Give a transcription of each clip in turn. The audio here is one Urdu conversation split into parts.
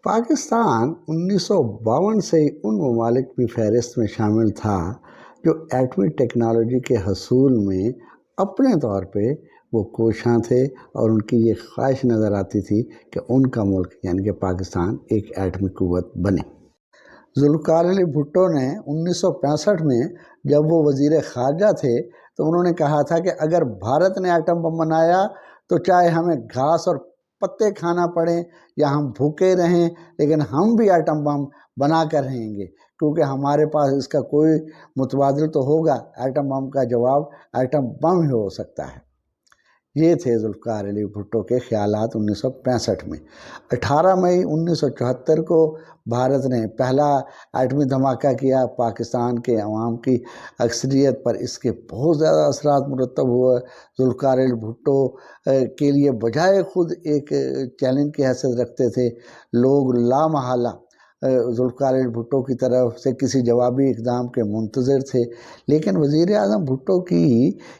پاکستان 1952 سے ان ممالک کی فہرست میں شامل تھا جو ایٹمی ٹیکنالوجی کے حصول میں اپنے طور پہ وہ کوشاں تھے، اور ان کی یہ خواہش نظر آتی تھی کہ ان کا ملک یعنی کہ پاکستان ایک ایٹمی قوت بنے۔ ذوالفقار علی بھٹو نے 1965 میں جب وہ وزیر خارجہ تھے تو انہوں نے کہا تھا کہ اگر بھارت نے ایٹم بم بنایا تو چاہے ہمیں گھاس اور پتے کھانا پڑیں یا ہم بھوکے رہیں، لیکن ہم بھی ایٹم بم بنا کر رہیں گے، کیونکہ ہمارے پاس اس کا کوئی متبادل تو ہوگا۔ ایٹم بم کا جواب ایٹم بم ہی ہو سکتا ہے۔ یہ تھے ذوالفقار علی بھٹو کے خیالات 1965 میں۔ 18 مئی 1974 کو بھارت نے پہلا ایٹمی دھماکہ کیا۔ پاکستان کے عوام کی اکثریت پر اس کے بہت زیادہ اثرات مرتب ہوئے۔ ذوالفقار علی بھٹو کے لیے بجائے خود ایک چیلنج کی حیثیت رکھتے تھے، لوگ لامحالہ ذوالفقار علی بھٹو کی طرف سے کسی جوابی اقدام کے منتظر تھے، لیکن وزیر اعظم بھٹو کی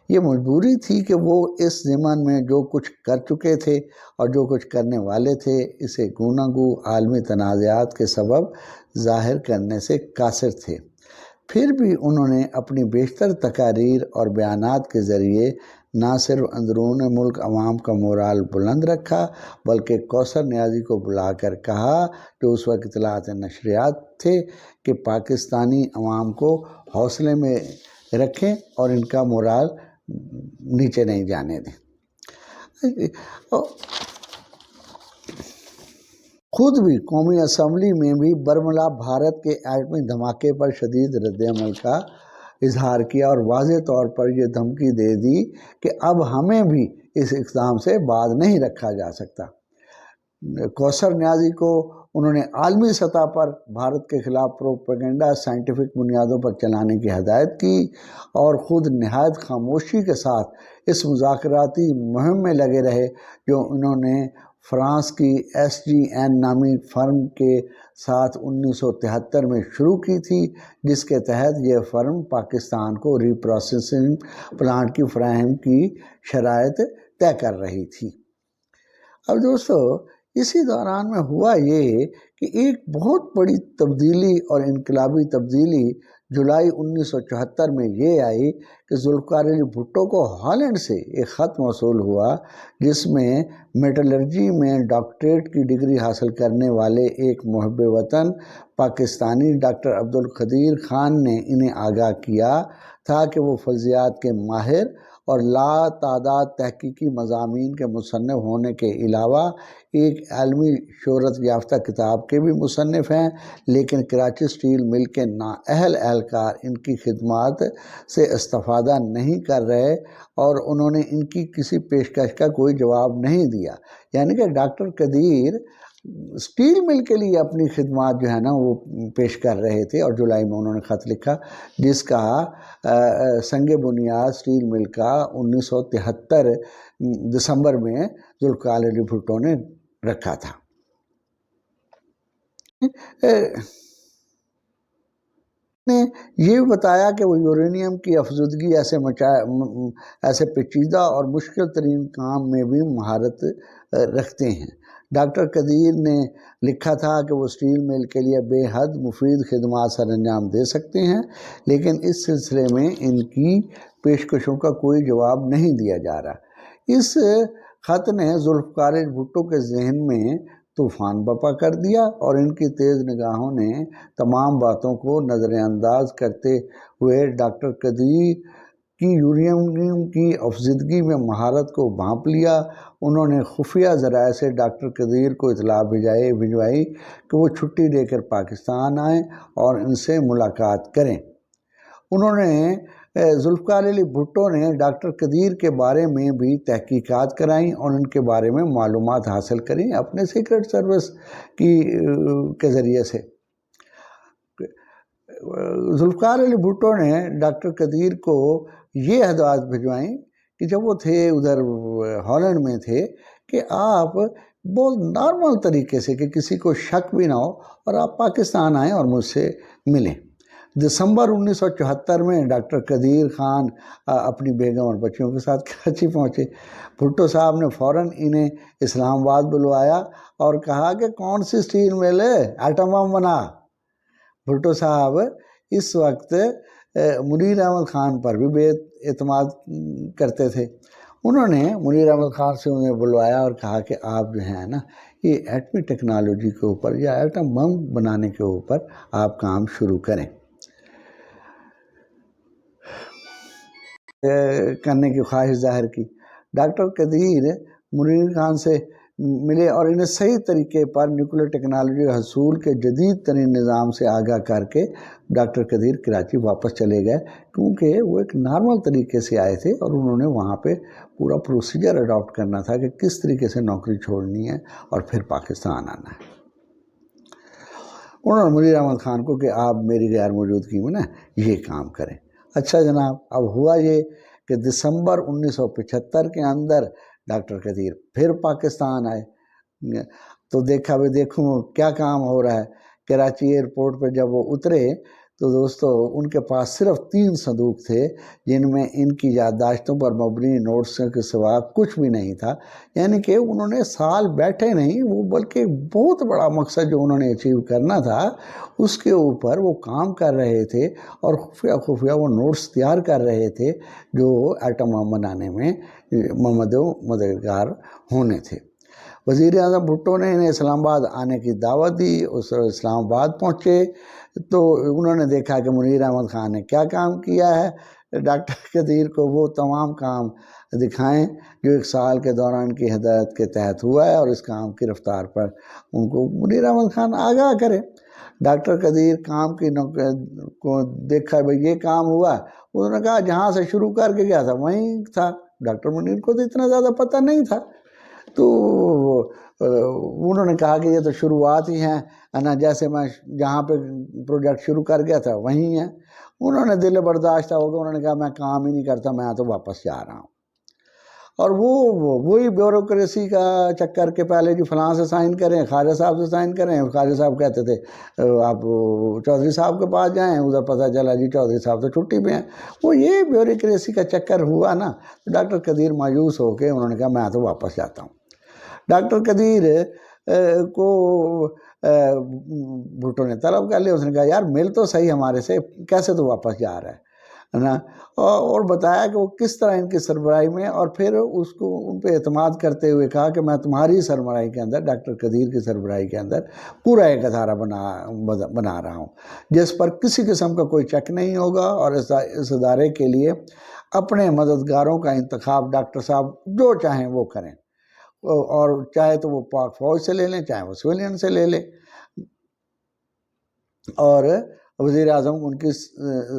یہ مجبوری تھی کہ وہ اس ضمن میں جو کچھ کر چکے تھے اور جو کچھ کرنے والے تھے اسے گوناں گو عالمی تنازعات کے سبب ظاہر کرنے سے قاصر تھے۔ پھر بھی انہوں نے اپنی بیشتر تقاریر اور بیانات کے ذریعے نہ صرف اندرون ملک عوام کا مورال بلند رکھا، بلکہ کوثر نیازی کو بلا کر کہا، جو اس وقت اطلاعات نشریات تھے، کہ پاکستانی عوام کو حوصلے میں رکھیں اور ان کا مورال نیچے نہیں جانے دیں۔ خود بھی قومی اسمبلی میں بھی برملا بھارت کے ایٹمی دھماکے پر شدید رد عمل کا اظہار کیا اور واضح طور پر یہ دھمکی دے دی کہ اب ہمیں بھی اس اقدام سے باز نہیں رکھا جا سکتا۔ کوثر نیازی کو انہوں نے عالمی سطح پر بھارت کے خلاف پروپیگنڈا سائنٹیفک بنیادوں پر چلانے کی ہدایت کی، اور خود نہایت خاموشی کے ساتھ اس مذاکراتی مہم میں لگے رہے جو انہوں نے فرانس کی SGN نامی فرم کے ساتھ 1973 میں شروع کی تھی، جس کے تحت یہ فرم پاکستان کو ری پروسیسنگ پلانٹ کی فراہم کی شرائط طے کر رہی تھی۔ اب دوستو، اسی دوران میں ہوا یہ کہ ایک بہت بڑی تبدیلی اور انقلابی تبدیلی جولائی 1974 میں یہ آئی کہ ذوالفقار علی بھٹو کو ہالینڈ سے ایک خط موصول ہوا، جس میں میٹلرجی میں ڈاکٹریٹ کی ڈگری حاصل کرنے والے ایک محب وطن پاکستانی ڈاکٹر عبدالقدیر خان نے انہیں آگاہ کیا تھا کہ وہ فلزیات کے ماہر اور لا تعداد تحقیقی مضامین کے مصنف ہونے کے علاوہ ایک عالمی شہرت یافتہ کتاب کے بھی مصنف ہیں، لیکن کراچی اسٹیل مل کے نااہل اہلکار ان کی خدمات سے استفادہ نہیں کر رہے، اور انہوں نے ان کی کسی پیشکش کا کوئی جواب نہیں دیا۔ یعنی کہ ڈاکٹر قدیر اسٹیل مل کے لیے اپنی خدمات جو ہے نا وہ پیش کر رہے تھے، اور جولائی میں انہوں نے خط لکھا جس کا سنگ بنیاد اسٹیل مل کا 1973 دسمبر میں ذوالفقار علی بھٹو نے رکھا تھا۔ نے یہ بتایا کہ وہ یورینیم کی افزودگی ایسے پیچیدہ اور مشکل ترین کام میں بھی مہارت رکھتے ہیں۔ ڈاکٹر قدیر نے لکھا تھا کہ وہ اسٹیل مل کے لیے بے حد مفید خدمات سر انجام دے سکتے ہیں، لیکن اس سلسلے میں ان کی پیشکشوں کا کوئی جواب نہیں دیا جا رہا۔ اس خط نے ذوالفقار علی بھٹو کے ذہن میں طوفان برپا کر دیا، اور ان کی تیز نگاہوں نے تمام باتوں کو نظر انداز کرتے ہوئے ڈاکٹر قدیر کی یورینیم کی افزودگی میں مہارت کو بھانپ لیا۔ انہوں نے خفیہ ذرائع سے ڈاکٹر قدیر کو اطلاع بھجوائی کہ وہ چھٹی لے کر پاکستان آئیں اور ان سے ملاقات کریں۔ انہوں نے ذوالفقار علی بھٹو نے ڈاکٹر قدیر کے بارے میں بھی تحقیقات کرائیں اور ان کے بارے میں معلومات حاصل کریں اپنے سیکرٹ سروس کے ذریعے سے۔ ذوالفقار علی بھٹو نے ڈاکٹر قدیر کو یہ ہدایات بھجوائیں کہ جب وہ تھے ادھر ہالینڈ میں تھے، کہ آپ بہت نارمل طریقے سے، کہ کسی کو شک بھی نہ ہو، اور آپ پاکستان آئیں اور مجھ سے ملیں۔ دسمبر 1974 میں ڈاکٹر قدیر خان اپنی بیگم اور بچیوں کے ساتھ کراچی پہنچے۔ بھٹو صاحب نے فوراً انہیں اسلام آباد بلوایا اور کہا کہ کون سی اسٹیل مل ہے، ایٹم بم بنا۔ بھٹو صاحب اس وقت منیر احمد خان پر بھی بے اعتماد کرتے تھے۔ انہوں نے منیر احمد خان سے انہیں بلوایا اور کہا کہ آپ جو ہیں نا یہ ایٹمی ٹیکنالوجی کے اوپر یا ایٹم بم بنانے کے اوپر آپ کام شروع کریں، کرنے کی خواہش ظاہر کی۔ ڈاکٹر قدیر منیر خان سے ملے اور انہیں صحیح طریقے پر نیوکلیر ٹیکنالوجی حصول کے جدید ترین نظام سے آگاہ کر کے ڈاکٹر قدیر کراچی واپس چلے گئے، کیونکہ وہ ایک نارمل طریقے سے آئے تھے اور انہوں نے وہاں پہ پورا پروسیجر اڈاپٹ کرنا تھا کہ کس طریقے سے نوکری چھوڑنی ہے اور پھر پاکستان آنا ہے۔ انہوں نے منیر احمد خان کو کہ آپ میری غیر موجودگی میں نا یہ کام کریں۔ اچھا جناب، اب ہوا یہ کہ دسمبر 1975 کے اندر ڈاکٹر قدیر پھر پاکستان آئے تو دیکھا دیکھوں کیا کام ہو رہا ہے۔ کراچی ایئرپورٹ پہ جب وہ اترے تو دوستو ان کے پاس صرف 3 صندوق تھے جن میں ان کی یادداشتوں پر مبنی نوٹس کے سوا کچھ بھی نہیں تھا۔ یعنی کہ انہوں نے سال بیٹھے نہیں، وہ بلکہ بہت بڑا مقصد جو انہوں نے اچیو کرنا تھا اس کے اوپر وہ کام کر رہے تھے اور خفیہ خفیہ وہ نوٹس تیار کر رہے تھے جو ایٹم بم بنانے میں مددگار ہونے تھے۔ وزیر اعظم بھٹو نے انہیں اسلام آباد آنے کی دعوت دی۔ اس اسلام آباد پہنچے تو انہوں نے دیکھا کہ منیر احمد خان نے کیا کام کیا ہے۔ ڈاکٹر قدیر کو وہ تمام کام دکھائیں جو 1 سال کے دوران کی ہدایت کے تحت ہوا ہے اور اس کام کی رفتار پر ان کو منیر احمد خان آگاہ کرے۔ ڈاکٹر قدیر کام کی کو دیکھا بھائی یہ کام ہوا، انہوں نے کہا جہاں سے شروع کر کے گیا تھا وہیں تھا۔ ڈاکٹر منیر کو تو اتنا زیادہ پتہ نہیں تھا، تو انہوں نے کہا کہ یہ تو شروعات ہی ہیں نا، جیسے میں جہاں پہ پروجیکٹ شروع کر گیا تھا وہیں ہیں۔ انہوں نے دل برداشتہ ہو گیا، انہوں نے کہا میں کام ہی نہیں کرتا، میں تو واپس جا رہا ہوں۔ اور وہی بیوروکریسی کا چکر کے پہلے جی فلاں سے سائن کریں، خواجہ صاحب سے سائن کریں، خواجہ صاحب کہتے تھے آپ چودھری صاحب کے پاس جائیں، ادھر پتہ چلا جی چودھری صاحب تو چھٹی پہ ہیں۔ وہ یہ بیوروکریسی کا چکر ہوا نا، تو ڈاکٹر قدیر مایوس ہو کے انہوں نے کہا میں تو واپس جاتا ہوں۔ ڈاکٹر قدیر کو بھٹو نے طلب کر لیا، اس نے کہا یار مل تو صحیح ہمارے سے، کیسے تو واپس جا رہا ہے نا، اور بتایا کہ وہ کس طرح ان کی سربراہی میں، اور پھر اس کو ان پہ اعتماد کرتے ہوئے کہا کہ میں تمہاری سربراہی کے اندر، ڈاکٹر قدیر کی سربراہی کے اندر پورا ایک ادارہ بنا رہا ہوں جس پر کسی قسم کا کوئی چیک نہیں ہوگا، اور اس ادارے کے لیے اپنے مددگاروں کا انتخاب ڈاکٹر صاحب جو چاہیں وہ کریں، اور چاہے تو وہ پاک فوج سے لے لیں، چاہے وہ سویلین سے لے لیں۔ اور وزیر اعظم ان کی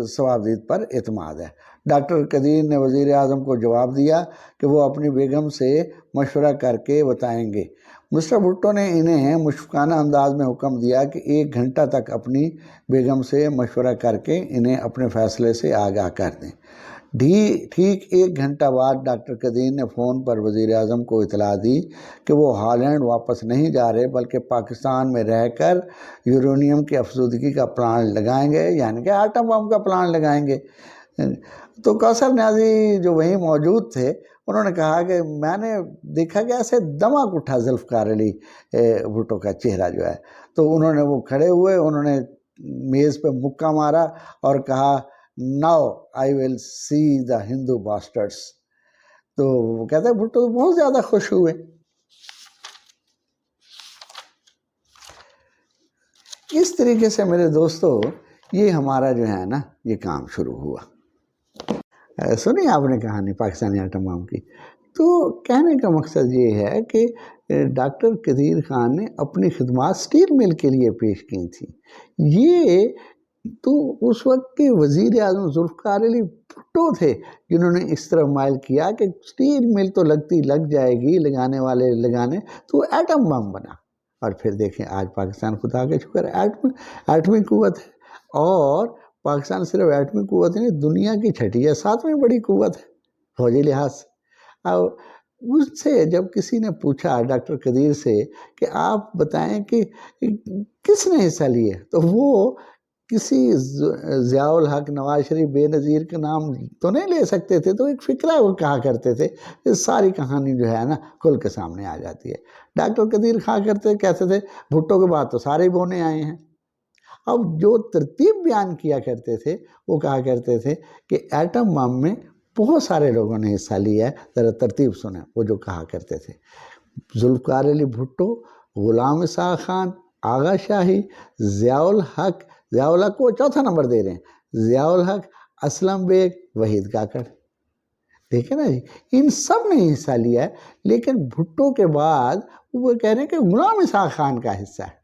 صوابدید پر اعتماد ہے۔ ڈاکٹر قدیر نے وزیر اعظم کو جواب دیا کہ وہ اپنی بیگم سے مشورہ کر کے بتائیں گے۔ مسٹر بھٹو نے انہیں مشفقانہ انداز میں حکم دیا کہ 1 گھنٹہ تک اپنی بیگم سے مشورہ کر کے انہیں اپنے فیصلے سے آگاہ کر دیں۔ ٹھیک 1 گھنٹہ بعد ڈاکٹر قدیر نے فون پر وزیر اعظم کو اطلاع دی کہ وہ ہالینڈ واپس نہیں جا رہے بلکہ پاکستان میں رہ کر یورینیم کی افزودگی کا پلان لگائیں گے، یعنی کہ ایٹم بم کا پلان لگائیں گے۔ تو کوثر نیازی جو وہیں موجود تھے انہوں نے کہا کہ میں نے دیکھا کہ ایسے دمک اٹھا ذوالفقار علی بھٹو کا چہرہ جو ہے، تو انہوں نے وہ کھڑے ہوئے، انہوں نے میز پہ مکہ مارا اور کہا Now I will see the Hindu bastards۔ تو وہ کہتے ہیں بھٹو بہت زیادہ خوش ہوئے۔ اس طریقے سے میرے دوستو یہ ہمارا جو ہے نا یہ کام شروع ہوا۔ سنی آپ نے کہانی پاکستانی ایٹم بم کی؟ تو کہنے کا مقصد یہ ہے کہ ڈاکٹر قدیر خان نے اپنی خدمات سٹیل مل کے لیے پیش کی تھی۔ یہ تو اس وقت کے وزیر اعظم ذوالفقار علی بھٹو تھے جنہوں نے اس طرح مائل کیا کہ سٹیل مل تو لگ جائے گی، لگانے والے لگانے، تو ایٹم بم بنا۔ اور پھر دیکھیں آج پاکستان خدا کا شکر ایٹمی قوت ہے، اور پاکستان صرف ایٹمی قوت نہیں، دنیا کی 6ٹھی یا 7ویں بڑی قوت ہے فوجی لحاظ سے۔ اب اس سے جب کسی نے پوچھا ڈاکٹر قدیر سے کہ آپ بتائیں کہ کس نے حصہ لیے، تو وہ کسی ضیاء الحق، نواز شریف، بے نظیر کا نام تو نہیں لے سکتے تھے، تو ایک فقرہ وہ کہا کرتے تھے. اس ساری کہانی جو ہے نا کھل کے سامنے آ جاتی ہے. ڈاکٹر قدیر خان کہتے تھے بھٹو کے بعد تو سارے بونے آئے ہیں. اب جو ترتیب بیان کیا کرتے تھے وہ کہا کرتے تھے کہ ایٹم بم میں بہت سارے لوگوں نے حصہ لیا ہے، ذرا ترتیب سنیں. وہ جو کہا کرتے تھے ذوالفقار علی بھٹو، غلام اسحاق خان، آغا شاہی، ضیاء الحق کو چوتھا نمبر دے رہے ہیں، ضیاء الحق، اسلم بیگ، وحید کاکڑ. دیکھیں نا جی، ان سب نے حصہ لیا ہے. لیکن بھٹو کے بعد وہ کہہ رہے ہیں کہ غلام اسحاق خان کا حصہ ہے.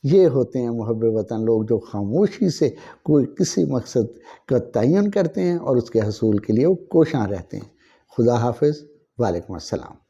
یہ ہوتے ہیں محب وطن لوگ جو خاموشی سے کوئی کسی مقصد کا تعین کرتے ہیں اور اس کے حصول کے لیے وہ کوشاں رہتے ہیں. خدا حافظ. وعلیکم السلام.